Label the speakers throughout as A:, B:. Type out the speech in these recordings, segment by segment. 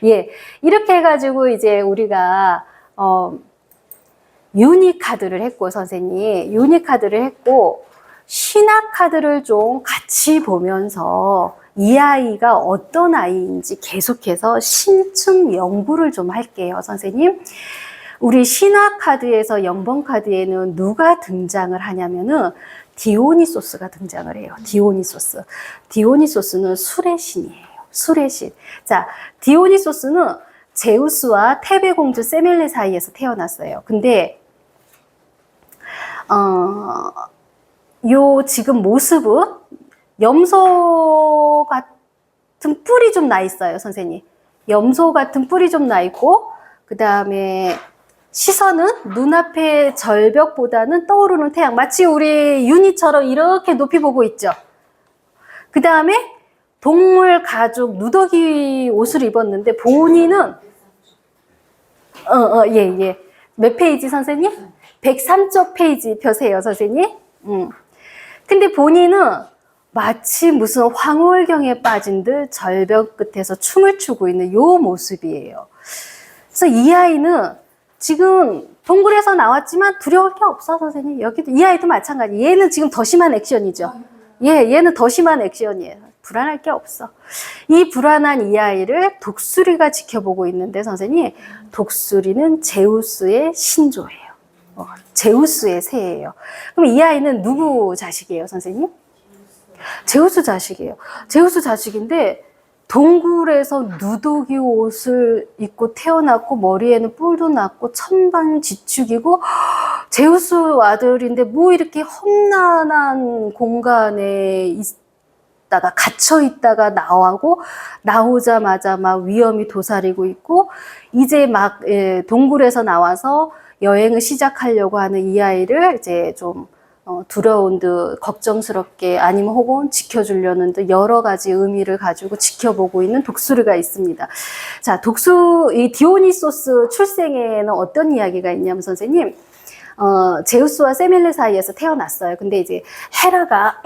A: 예, 이렇게 해가지고 이제 우리가 유니 카드를 했고, 선생님 유니 카드를 했고, 신학 카드를 좀 같이 보면서 이 아이가 어떤 아이인지 계속해서 심층 연구를 좀 할게요, 선생님. 우리 신학 카드에서 0번 카드에는 누가 등장을 하냐면은 디오니소스가 등장을 해요. 디오니소스. 디오니소스는 술의 신이에요. 술의 신. 자, 디오니소스는 제우스와 테베 공주 세밀레 사이에서 태어났어요. 근데 요 지금 모습은 염소 같은 뿔이 좀 나 있어요, 선생님. 염소 같은 뿔이 좀 나 있고, 그 다음에 시선은 눈앞의 절벽보다는 떠오르는 태양. 마치 우리 윤희처럼 이렇게 높이 보고 있죠. 그 다음에 동물 가죽 누더기 옷을 입었는데 본인은 예. 몇 페이지 선생님? 103쪽 페이지 펴세요, 선생님. 근데 본인은 마치 무슨 황홀경에 빠진 듯 절벽 끝에서 춤을 추고 있는 요 모습이에요. 그래서 이 아이는 지금 동굴에서 나왔지만 두려울 게 없어, 선생님. 여기도 이 아이도 마찬가지. 얘는 지금 더 심한 액션이죠. 예, 얘는 더 심한 액션이에요. 불안할 게 없어. 이 불안한 이 아이를 독수리가 지켜보고 있는데, 선생님, 독수리는 제우스의 신조예요. 제우스의 새예요. 그럼 이 아이는 누구 자식이에요, 선생님? 제우스 자식이에요. 제우스 자식인데 동굴에서 누더기 옷을 입고 태어났고 머리에는 뿔도 났고 천방지축이고 제우스 아들인데 뭐 이렇게 험난한 공간에 있다가 갇혀 있다가 나오자마자 막 위험이 도사리고 있고 이제 막 동굴에서 나와서 여행을 시작하려고 하는 이 아이를 이제 좀 두려운 듯 걱정스럽게 아니면 혹은 지켜주려는 듯 여러 가지 의미를 가지고 지켜보고 있는 독수리가 있습니다. 자, 이 디오니소스 출생에는 어떤 이야기가 있냐면 선생님, 제우스와 세밀레 사이에서 태어났어요. 근데 이제 헤라가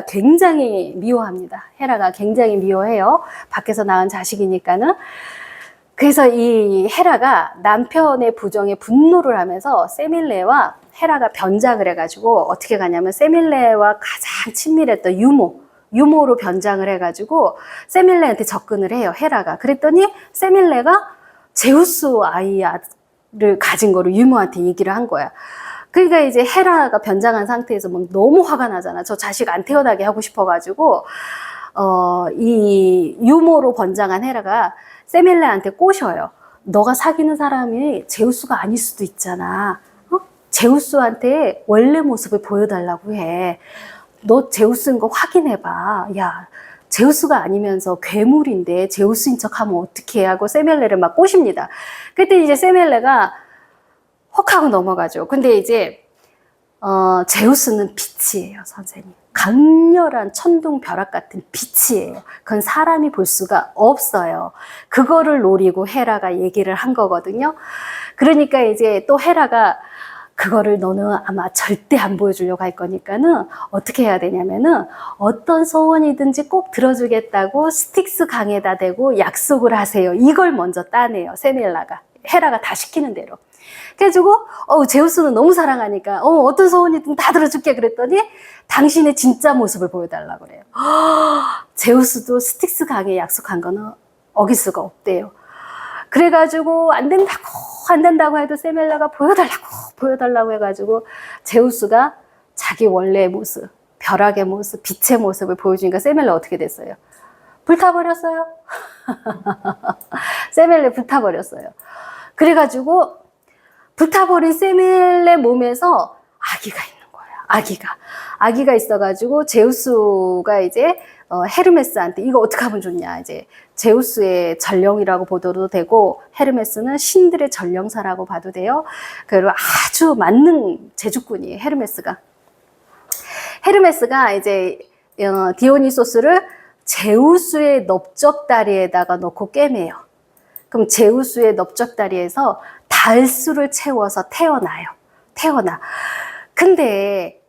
A: 굉장히 미워합니다. 헤라가 굉장히 미워해요. 밖에서 낳은 자식이니까는. 그래서 이 헤라가 남편의 부정에 분노를 하면서 세밀레와 헤라가 변장을 해가지고 어떻게 가냐면 세밀레와 가장 친밀했던 유모로 변장을 해가지고 세밀레한테 접근을 해요, 헤라가. 그랬더니 세밀레가 제우스 아이를 가진 거를 유모한테 얘기를 한 거야. 그러니까 이제 헤라가 변장한 상태에서 막 너무 화가 나잖아. 저 자식 안 태어나게 하고 싶어가지고 이 유모로 번장한 헤라가 세밀레한테 꼬셔요. 너가 사귀는 사람이 제우스가 아닐 수도 있잖아. 제우스한테 원래 모습을 보여달라고 해. 너 제우스인 거 확인해봐. 야, 제우스가 아니면서 괴물인데 제우스인 척하면 어떡해 하고 세밀레를 막 꼬십니다. 그때 이제 세밀레가 헉 하고 넘어가죠. 근데 이제 제우스는 빛이에요, 선생님. 강렬한 천둥벼락 같은 빛이에요. 그건 사람이 볼 수가 없어요. 그거를 노리고 헤라가 얘기를 한 거거든요. 그러니까 이제 또 헤라가 그거를 너는 아마 절대 안 보여주려고 할 거니까는 어떻게 해야 되냐면은 어떤 소원이든지 꼭 들어주겠다고 스틱스 강에다 대고 약속을 하세요. 이걸 먼저 따내요, 헤라가 다 시키는 대로. 그래가지고 제우스는 너무 사랑하니까 어떤 소원이든 다 들어줄게 그랬더니 당신의 진짜 모습을 보여달라고 그래요. 제우스도 스틱스 강에 약속한 거는 어길 수가 없대요. 그래가지고 안 된다고 해도 세밀레가 보여달라고 해가지고 제우스가 자기 원래의 모습, 벼락의 모습, 빛의 모습을 보여주니까 세밀레 어떻게 됐어요? 불타버렸어요. 세밀레 불타버렸어요. 그래가지고 불타버린 세밀레 몸에서 아기가 있는 거예요. 아기가 있어가지고 제우스가 이제 헤르메스한테 이거 어떻게 하면 좋냐, 이제 제우스의 전령이라고 보도 되고 헤르메스는 신들의 전령사라고 봐도 돼요. 그리고 아주 만능 제주꾼이에요, 헤르메스가 이제 디오니소스를 제우스의 넓적다리에다가 넣고 꿰매요. 그럼 제우스의 넓적다리에서 달수를 채워서 태어나. 근데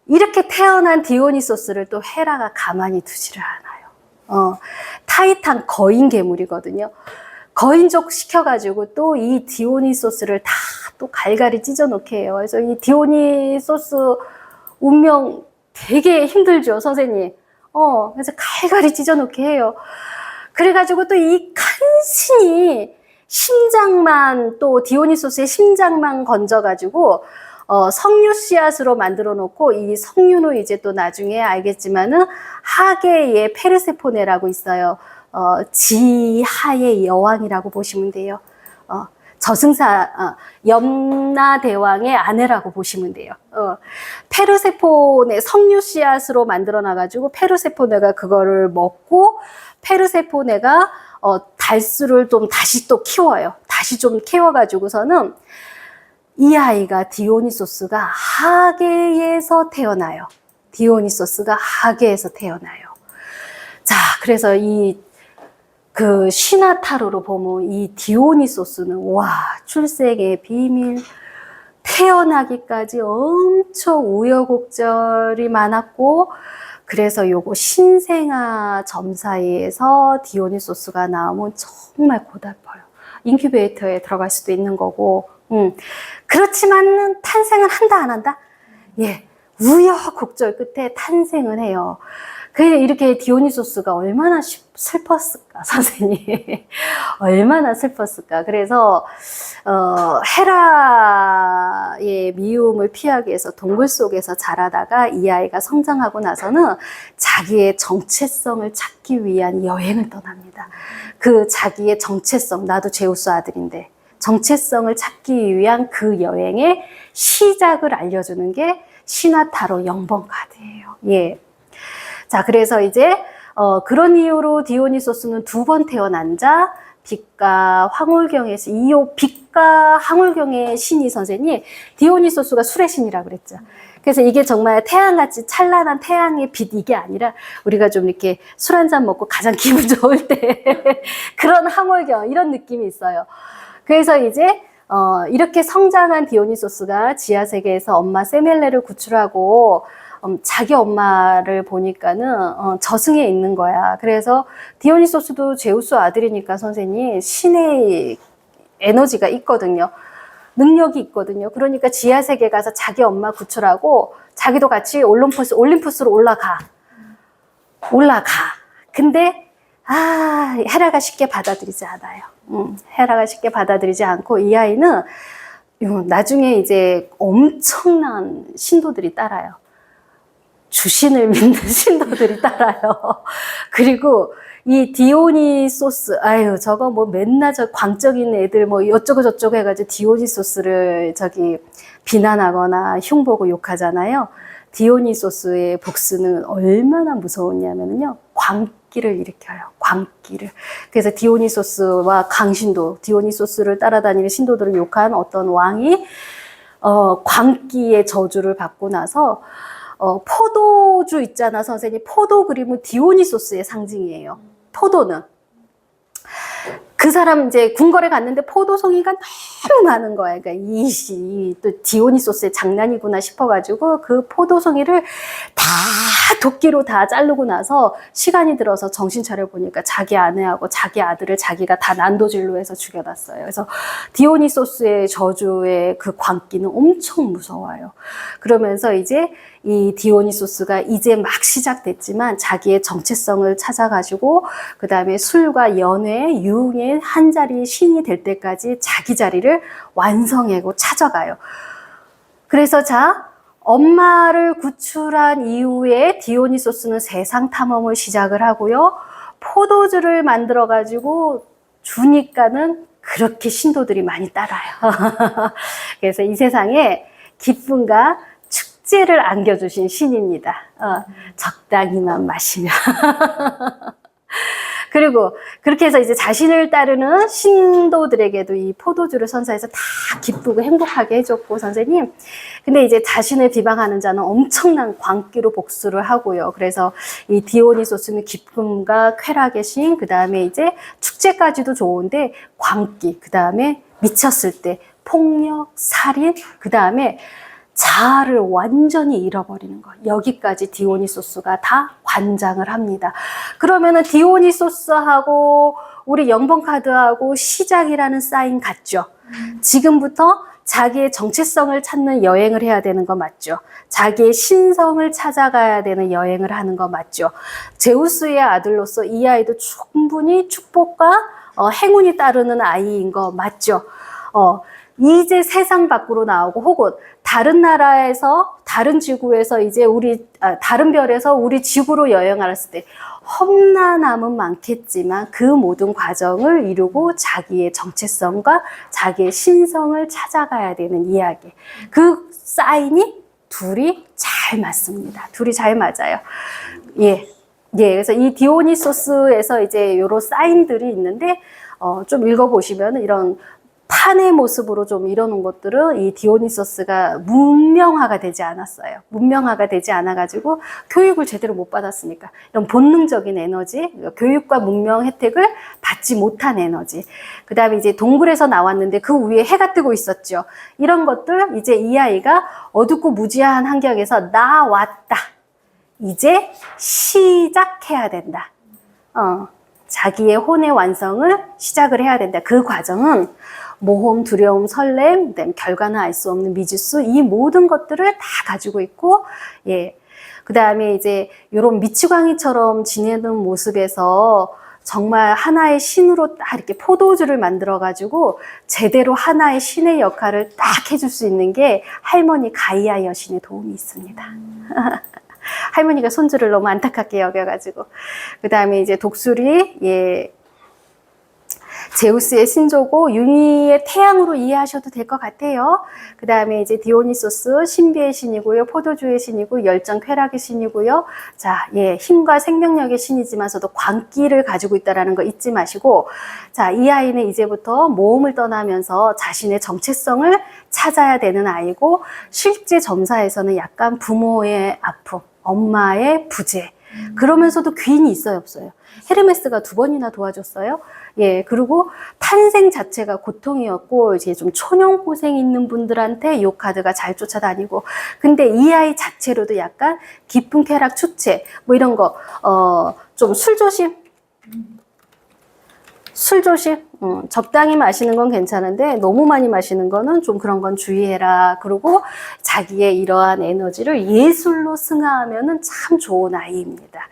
A: 이렇게 태어난 디오니소스를 또 헤라가 가만히 두지를 않아요. 타이탄 거인 괴물이거든요. 거인족 시켜가지고 또 이 디오니소스를 다 또 갈갈이 찢어 놓게 해요. 그래서 이 디오니소스 운명 되게 힘들죠, 선생님. 그래서 갈갈이 찢어 놓게 해요. 그래가지고 또 이 간신히 심장만, 또 디오니소스의 심장만 건져가지고 석류 씨앗으로 만들어 놓고, 이 석류는 이제 또 나중에 알겠지만은 하계의 페르세포네라고 있어요. 지하의 여왕이라고 보시면 돼요. 저승사, 염라대왕의 아내라고 보시면 돼요. 페르세포네 석류 씨앗으로 만들어 놔가지고 페르세포네가 그거를 먹고, 페르세포네가 달수를 좀 다시 또 키워요. 다시 좀 키워가지고서는 이 아이가 디오니소스가 하계에서 태어나요. 디오니소스가 하계에서 태어나요. 자, 그래서 그 시나타로로 보면 이 디오니소스는 와, 출생의 비밀, 태어나기까지 엄청 우여곡절이 많았고, 그래서 요거 신생아 점사이에서 디오니소스가 나오면 정말 고달퍼요. 인큐베이터에 들어갈 수도 있는 거고, 그렇지만은 탄생은 한다 안 한다? 예, 우여곡절 끝에 탄생은 해요. 이렇게 디오니소스가 얼마나 슬펐을까, 선생님. 얼마나 슬펐을까. 그래서, 헤라의 미움을 피하기 위해서 동굴 속에서 자라다가 이 아이가 성장하고 나서는 자기의 정체성을 찾기 위한 여행을 떠납니다. 그 자기의 정체성, 나도 제우스 아들인데, 정체성을 찾기 위한 그 여행의 시작을 알려주는 게 시나타로 0번 카드예요. 예. 자, 그래서 이제 그런 이유로 디오니소스는 2번 태어난 자, 빛과 황홀경의 신, 빛과 황홀경의 신이 선생님, 디오니소스가 술의 신이라고 그랬죠. 그래서 이게 정말 태양같이 찬란한 태양의 빛, 이게 아니라 우리가 좀 이렇게 술 한잔 먹고 가장 기분 좋을 때 그런 황홀경, 이런 느낌이 있어요. 그래서 이제 이렇게 성장한 디오니소스가 지하세계에서 엄마 세멜레를 구출하고 자기 엄마를 보니까는 저승에 있는 거야. 그래서 디오니소스도 제우스 아들이니까 선생님 신의 에너지가 있거든요. 능력이 있거든요. 그러니까 지하세계 가서 자기 엄마 구출하고 자기도 같이 올림푸스로 올라가. 근데 헤라가 쉽게 받아들이지 않아요. 헤라가 쉽게 받아들이지 않고 이 아이는 나중에 이제 엄청난 신도들이 따라요. 주신을 믿는 신도들이 따라요. 그리고 이 디오니소스, 저거 뭐 맨날 저 광적인 애들 뭐 어쩌고 저쩌고 해가지고 디오니소스를 비난하거나 흉보고 욕하잖아요. 디오니소스의 복수는 얼마나 무서웠냐면요. 광기를 일으켜요. 광기를. 그래서 디오니소스와 강신도, 디오니소스를 따라다니는 신도들을 욕한 어떤 왕이 광기의 저주를 받고 나서 포도주 있잖아, 선생님. 포도 그림은 디오니소스의 상징이에요. 포도는. 그 사람 이제 궁궐에 갔는데 포도송이가 너무 많은 거야. 그러니까 또 디오니소스의 장난이구나 싶어가지고 그 포도송이를 다 도끼로 다 자르고 나서 시간이 들어서 정신 차려 보니까 자기 아내하고 자기 아들을 자기가 다 난도질로 해서 죽여놨어요. 그래서 디오니소스의 저주의 그 광기는 엄청 무서워요. 그러면서 이제 이 디오니소스가 이제 막 시작됐지만 자기의 정체성을 찾아가지고 그 다음에 술과 연회, 유흥의 한 자리 신이 될 때까지 자기 자리를 완성하고 찾아가요. 그래서 엄마를 구출한 이후에 디오니소스는 세상 탐험을 시작을 하고요. 포도주를 만들어가지고 주니까는 그렇게 신도들이 많이 따라요. 그래서 이 세상에 기쁨과 축제를 안겨주신 신입니다. 적당히만 마시면. 그리고 그렇게 해서 이제 자신을 따르는 신도들에게도 이 포도주를 선사해서 다 기쁘고 행복하게 해줬고, 선생님. 근데 이제 자신을 비방하는 자는 엄청난 광기로 복수를 하고요. 그래서 이 디오니소스는 기쁨과 쾌락의 신, 그 다음에 이제 축제까지도 좋은데 광기, 그 다음에 미쳤을 때 폭력, 살인, 그 다음에 자아를 완전히 잃어버리는 거. 여기까지 디오니소스가 다 관장을 합니다. 그러면은 디오니소스하고 우리 0번 카드하고 시작이라는 사인 같죠? 지금부터 자기의 정체성을 찾는 여행을 해야 되는 거 맞죠? 자기의 신성을 찾아가야 되는 여행을 하는 거 맞죠? 제우스의 아들로서 이 아이도 충분히 축복과 행운이 따르는 아이인 거 맞죠? 이제 세상 밖으로 나오고 혹은 다른 나라에서 다른 지구에서 이제 다른 별에서 우리 지구로 여행을 했을 때 험난함은 많겠지만 그 모든 과정을 이루고 자기의 정체성과 자기의 신성을 찾아가야 되는 이야기. 그 사인이 둘이 잘 맞습니다. 둘이 잘 맞아요. 예. 그래서 이 디오니소스에서 이제 요런 사인들이 있는데 좀 읽어보시면 이런 판의 모습으로 좀 이러는 것들은 이 디오니소스가 문명화가 되지 않았어요. 문명화가 되지 않아가지고 교육을 제대로 못 받았으니까 이런 본능적인 에너지, 교육과 문명 혜택을 받지 못한 에너지. 그 다음에 이제 동굴에서 나왔는데 그 위에 해가 뜨고 있었죠. 이런 것들 이제 이 아이가 어둡고 무지한 환경에서 나 왔다. 이제 시작해야 된다. 자기의 혼의 완성을 시작을 해야 된다. 그 과정은 모험, 두려움, 설렘, 그다음에 결과는 알 수 없는 미지수, 이 모든 것들을 다 가지고 있고, 그 다음에 이제 이런 미치광이처럼 지내는 모습에서 정말 하나의 신으로 딱 이렇게 포도주를 만들어가지고 제대로 하나의 신의 역할을 딱 해줄 수 있는 게 할머니 가이아 여신의 도움이 있습니다. 할머니가 손주를 너무 안타깝게 여겨가지고. 그 다음에 이제 독수리, 제우스의 신조고 윤희의 태양으로 이해하셔도 될 것 같아요. 그 다음에 이제 디오니소스 신비의 신이고요. 포도주의 신이고 열정 쾌락의 신이고요. 자, 힘과 생명력의 신이지만서도 광기를 가지고 있다는 거 잊지 마시고, 자, 이 아이는 이제부터 모험을 떠나면서 자신의 정체성을 찾아야 되는 아이고, 실제 점사에서는 약간 부모의 아픔, 엄마의 부재, 그러면서도 귀인이 있어요, 없어요? 헤르메스가 2번이나 도와줬어요. 그리고 탄생 자체가 고통이었고, 이제 좀 초년 고생 있는 분들한테 이 카드가 잘 쫓아다니고, 근데 이 아이 자체로도 약간 깊은 쾌락, 추체, 뭐 이런 거, 좀 술 조심? 술 조심? 적당히 마시는 건 괜찮은데 너무 많이 마시는 거는 좀 그런 건 주의해라. 그리고 자기의 이러한 에너지를 예술로 승화하면은 참 좋은 아이입니다.